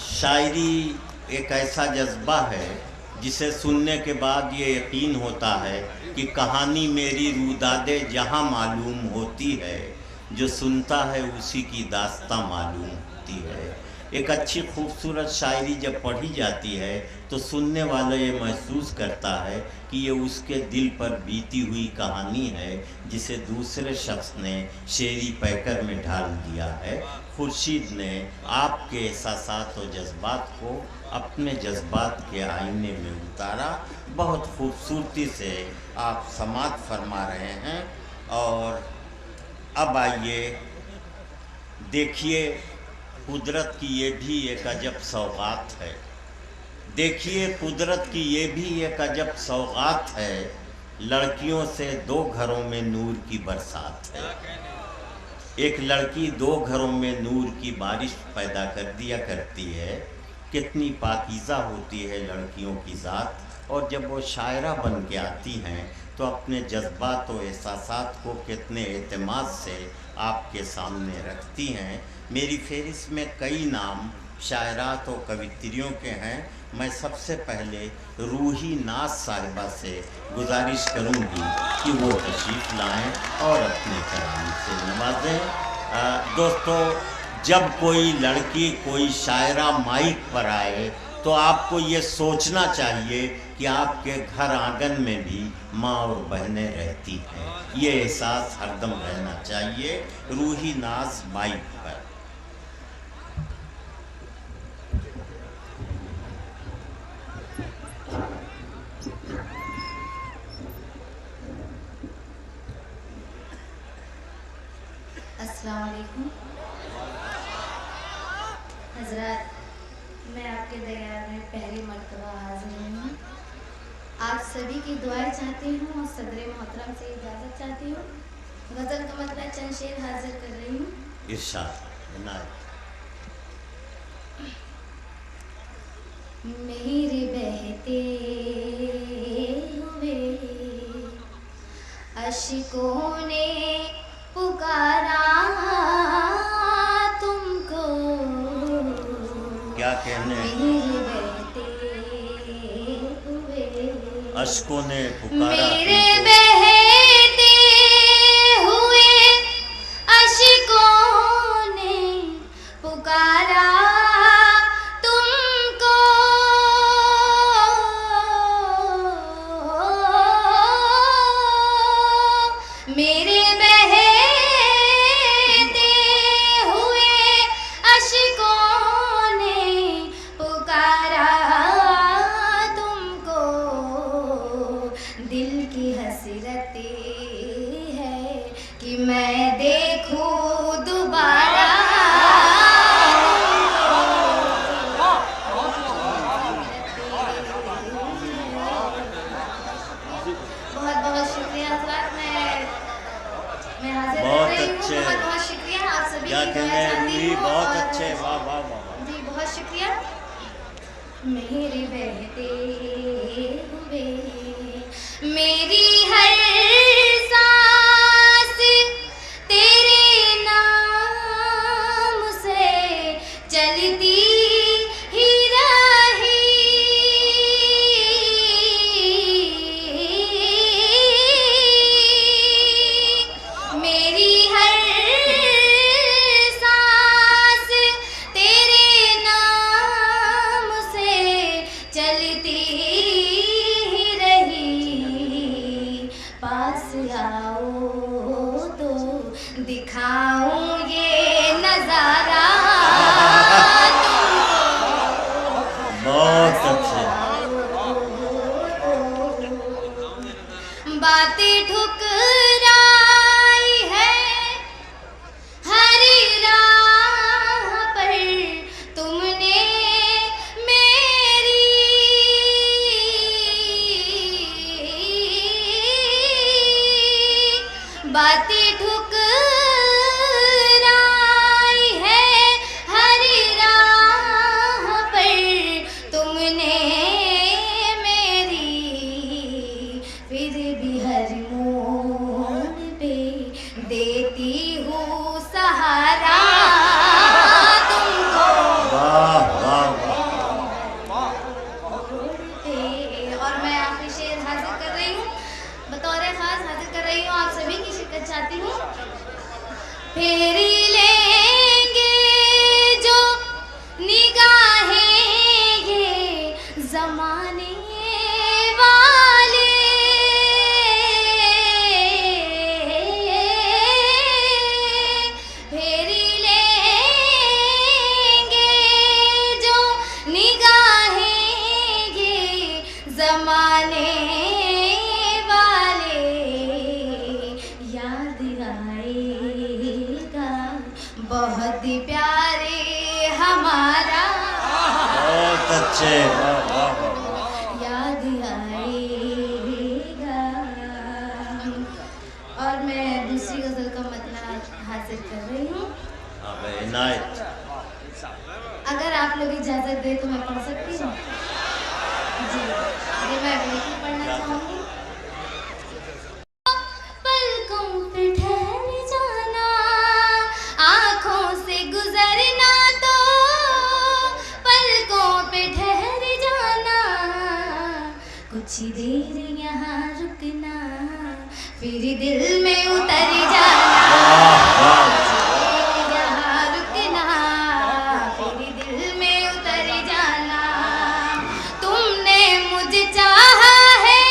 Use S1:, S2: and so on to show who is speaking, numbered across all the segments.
S1: शायरी एक ऐसा जज्बा है जिसे सुनने के बाद ये यकीन होता है कि कहानी मेरी रूदादे जहाँ मालूम होती है, जो सुनता है उसी की दास्तां मालूम होती है। एक अच्छी खूबसूरत शायरी जब पढ़ी जाती है तो सुनने वाला ये महसूस करता है कि ये उसके दिल पर बीती हुई कहानी है जिसे दूसरे शख्स ने शेरी पैकर में ढाल दिया है। खुर्शीद ने आपके एहसासात और जज्बात को अपने जज्बात के आईने में उतारा। बहुत खूबसूरती से आप समात फरमा रहे हैं। और अब आइए देखिए, कुदरत की ये भी एक अजब सौगात है। देखिए, कुदरत की ये भी एक अजब सौगात है। लड़कियों से दो घरों में नूर की बरसात है। एक लड़की दो घरों में नूर की बारिश पैदा कर दिया करती है। कितनी पाकीज़ा होती है लड़कियों की ज़ात, और जब वो शायरा बन के आती हैं तो अपने जज्बात और एहसासात को कितने एतमाद से आपके सामने रखती हैं। मेरी फहरिस्त में कई नाम शायरात और कवित्रियों के हैं। मैं सबसे पहले रूही नाज साहिबा से गुजारिश करूंगी कि वो तशरीफ़ लाएं और अपने कलाम से नवाजें। दोस्तों, जब कोई लड़की, कोई शायरा माइक पर आए तो आपको ये सोचना चाहिए कि आपके घर आंगन में भी माँ और बहनें रहती हैं। ये एहसास हरदम रहना चाहिए। रूही नाज माइक पर।
S2: अस्सलाम वालेकुम हज़रात, मैं आपके दरबार में पहली मर्तबा हाजिर हुई हूँ। आप सभी की दुआएं चाहती हूँ और सदर मोहतरम से इजाज़त चाहती हूँ। गज़ल का मतलब चंद शेर हाजिर कर रही हूँ।
S1: इरशाद।
S2: मेरे बहते हुए अश्कों ने पुकारा तुमको,
S1: क्या कहने,
S2: मेरे बहते हुए
S1: अश्कों ने पुकारा
S2: मेरे
S1: तुमको। बहते
S2: हुए अश्कों ने पुकारा तुमको, मेरे बहते हुए अश्कों ने पुकारा तुमको, दिल की हसरत है कि मैं देखूं दोबारा। बहुत बहुत शुक्रिया हज़रात, मैं हाजिर
S1: बहुत
S2: रही हूँ।
S1: अच्छे।
S2: बहुत बहुत शुक्रिया आप सभी
S1: क्या
S2: की
S1: कहने,
S2: दुआ चाहती
S1: रूही
S2: हूँ।
S1: बहुत
S2: और
S1: अच्छे। वाह वाह वाह।
S2: जी बहुत शुक्रिया। मेरे बहते हुए मेरी हर सांस तेरे नाम से चलती ही रही, मेरी हर सांस तेरे नाम से चलती ही रही। पास आओ तो दिखाऊं ये नजारा
S1: अच्छे, वाह वाह वाह।
S2: याद आएगा। और मैं दूसरी गजल का मतलब हासिल कर रही हूँ।
S1: अब इनायत,
S2: अगर आप लोग इजाजत दे तो मैं पढ़ सकती हूँ जी। ये मैं बिल्कुल पढ़ना चाहूँगी। पलकों पे ठहर जाना, आँखों से गुजरना, तो पलकों पे ठहर जाना, कुछ देर यहाँ रुकना, फिर दिल में उतर जाना। यहाँ रुकना, फिर दिल में उतर जाना। तुमने मुझे चाहा है,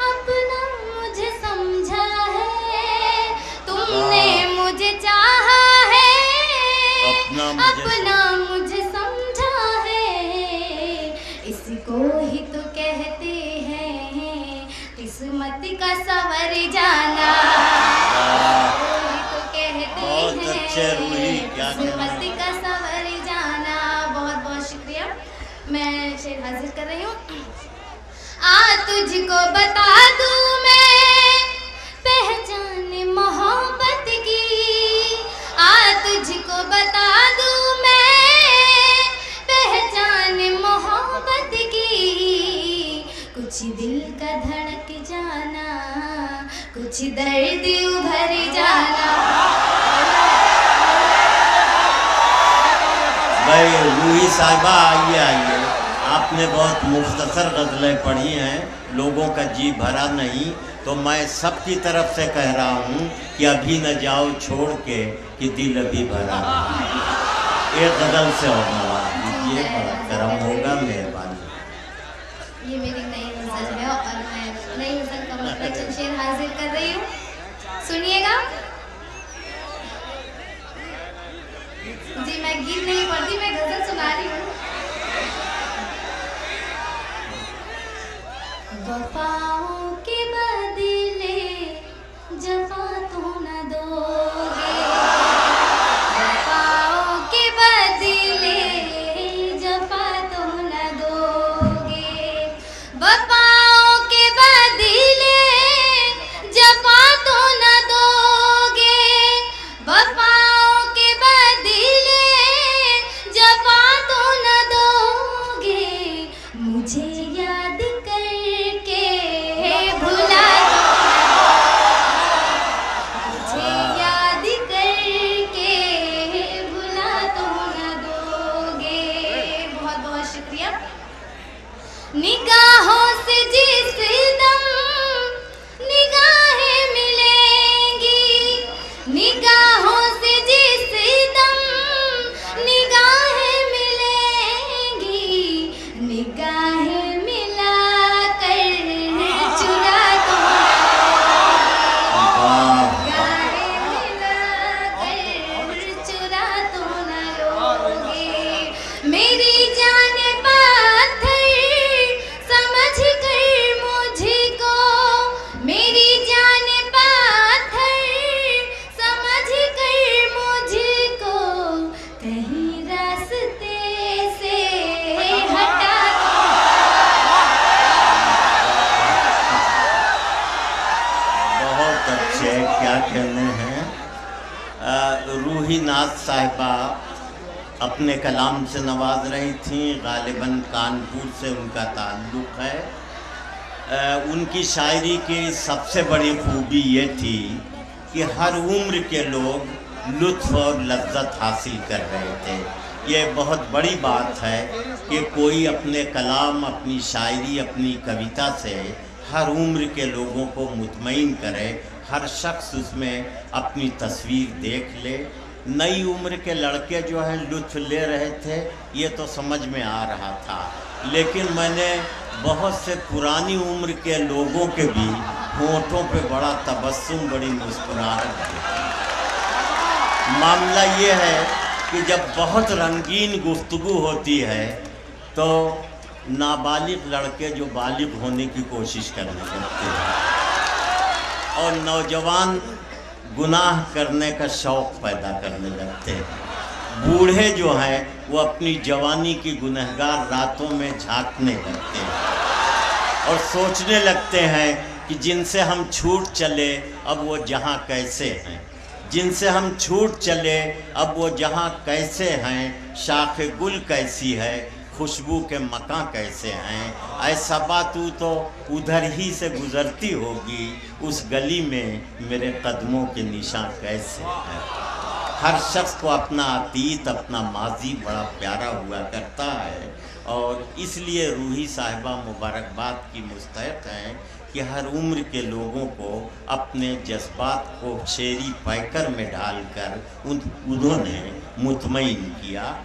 S2: अपना मुझे समझा है। तुमने मुझे चाहा है, अपना मुझे समझा है। इसको ही तो कहते हैं किस्मत का सवर जाना। तो कहते
S1: बहुत अच्छे रूही, क्या
S2: हैं किस्मत का सवर जाना। बहुत बहुत शुक्रिया। मैं शेर हाजिर कर रही हूँ। आ तुझको बता दूँ मैं पहचान मोहब्बत की। आ तुझको बता दूँ मैं पहचान मोहब्बत की। कुछ दिल का धड़क जाना, कुछ दर्द उभर जाना।
S1: भाई रूही साहिबा, आइए आइए। आपने बहुत मुख्तसर गज़लें पढ़ी हैं, लोगों का जी भरा नहीं, तो मैं सबकी तरफ से कह रहा हूँ कि अभी न जाओ छोड़ के कि दिल अभी भरा नहीं। एक गज़ल से और नवाज दीजिए, बड़ा करम होगा, मेहरबानी।
S2: ये मेरी नई गज़ल है और मैं नई गज़ल का मतलब चंद शेर हाजिर कर रही हूँ, सुनिएगा। जी मैं गीत नहीं पढ़ती, मैं गज़ल सुना रही हूँ। वफाओं के बदले जफा तो न दोगे। वफाओं के बदले जफा तो न दोगे। वफाओं के बदले जफा तो न दोगे। वफाओं के बदले जफा तो न दोगे। मुझे याद करके भुला मुझे याद करके भुला तो न दोगे। बहुत बहुत शुक्रिया। निगाहों से जिस दम निगाहें मिलेंगी, निगाहों से जिस दम निगाहें मिलेंगी, निगाहें मिला कर चुरा तो निगाहें मिला कर चुरा तो न लोगे। मेरी जान पाथर समझ कर मुझको, मेरी जान पाथर समझ कर मुझको, कहीं रास्ते से हटा
S1: बहुत अच्छे, क्या कहने हैं। रूही नाज साहिबा अपने कलाम से नवाज रही थी, गालिबन कानपुर से उनका ताल्लुक़ है। उनकी शायरी की सबसे बड़ी खूबी ये थी कि हर उम्र के लोग लुत्फ़ और लज्जत हासिल कर रहे थे। ये बहुत बड़ी बात है कि कोई अपने कलाम, अपनी शायरी, अपनी कविता से हर उम्र के लोगों को मुतमईन करे, हर शख्स उसमें अपनी तस्वीर देख ले। नई उम्र के लड़के जो हैं लुत्फ़ ले रहे थे, ये तो समझ में आ रहा था, लेकिन मैंने बहुत से पुरानी उम्र के लोगों के भी होठों पे बड़ा तबस्सुम, बड़ी मुस्कुराहट देखी। मामला ये है कि जब बहुत रंगीन गुफ्तगू होती है तो नाबालिग लड़के जो बालिग होने की कोशिश करने लगते हैं और नौजवान गुनाह करने का शौक़ पैदा करने लगते हैं। बूढ़े जो हैं वो अपनी जवानी की गुनहगार रातों में झांकने लगते हैं और सोचने लगते हैं कि जिनसे हम छूट चले अब वो जहाँ कैसे हैं, जिनसे हम छूट चले अब वो जहाँ कैसे हैं, शाख गुल कैसी है, खुशबू के मकां कैसे हैं, ऐसा बातू तो उधर ही से गुजरती होगी, उस गली में मेरे कदमों के निशान कैसे हैं। हर शख्स को अपना अतीत, अपना माजी बड़ा प्यारा हुआ करता है और इसलिए रूही साहिबा मुबारकबाद की मुस्तहक हैं कि हर उम्र के लोगों को अपने जज्बात को शेरी पैकर में डालकर उन्होंने मुतमईन किया।